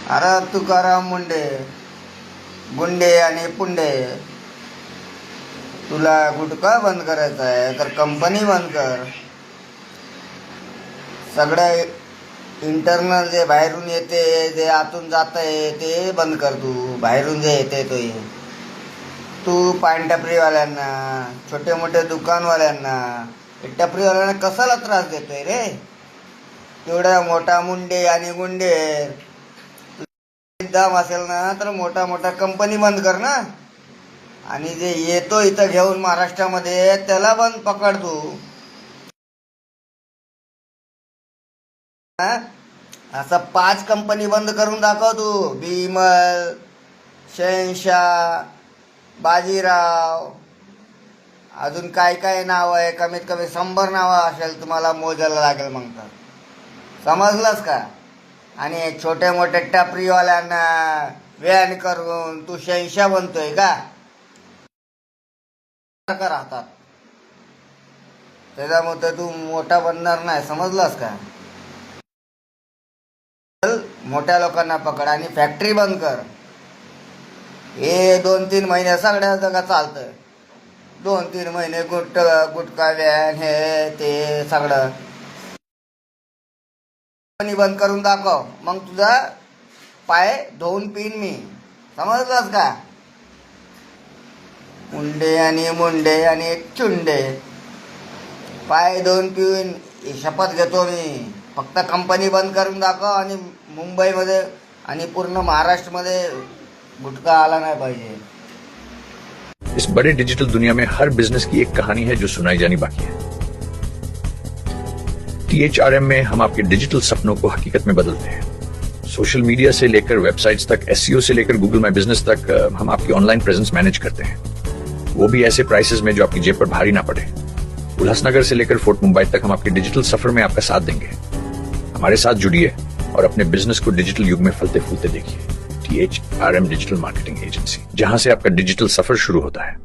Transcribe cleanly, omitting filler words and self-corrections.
अरे तुकाराम मुंडे, गुंडे आणि पुंडे, तुला गुटखा बंद करायचा आहे तर कंपनी बंद कर. सगळं इंटरनल जे बाहेरून येते, जे आतून जात आहे ते बंद कर. तू बाहेरून जे येते तो तू पान टपरीवाल्यांना, छोटे मोठे दुकानवाल्यांना, टपरीवाल्यांना कशाला त्रास देतोय रे? तेवढा मोठा मुंडे आणि गुंडे दाम असेल ना तर मोठा मोठा कंपनी बंद कर ना. आणि जे येतो इथं घेऊन महाराष्ट्रामध्ये त्याला बंद पकड तू. असं 5 कंपनी बंद करून दाखव तू. बिमल, शहनशाह, बाजीराव, अजून काय काय नाव आहे, कमीत कमी 100 नावं असेल तुम्हाला मोजायला लागेल मग तर. समजलंस का? आणि छोटे मोठे टपरीवाल्यांना व्यान करून तू शहनशाह बनतोय का? राहतात त्याच्यामुळे तू मोठा बनणार नाही. समजलास का? मोठ्या लोकांना पकड आणि फॅक्टरी बंद कर. हे 2-3 महिने सगळ्या जगात चालतं. 2-3 महिने गुटखा व्यान हे ते सगळं कंपनी बंद करून दाखव, मग तुझा पाय धुवून पिन मी. समजलास का? मुंडे आणि चुंडे, पाय धुवून पिऊन शपथ घेतो मी. फक्त कंपनी बंद करून दाखव आणि मुंबईमध्ये आणि पूर्ण महाराष्ट्रमध्ये गुटखा आला नाही पाहिजे. इस बड़े डिजिटल दुनिया में हर बिजनेस की एक कहानी है जो सुनाई जानी बाकी है. THRM में हम आपके डिजिटल सपनों को हकीकत में बदलते हैं. सोशल मीडिया से लेकर वेबसाइट्स तक, SEO से लेकर गूगल माई बिजनेस तक, हम आपकी ऑनलाइन प्रेजेंस मैनेज करते हैं, वो भी ऐसे प्राइसेस में जो आपकी जेब पर भारी ना पड़े. उल्लासनगर से लेकर फोर्ट मुंबई तक हम आपके डिजिटल सफर में आपका साथ देंगे. हमारे साथ जुड़िए और अपने बिजनेस को डिजिटल युग में फलते फूलते देखिए. THRM डिजिटल मार्केटिंग एजेंसी, जहां से आपका डिजिटल सफर शुरू होता है.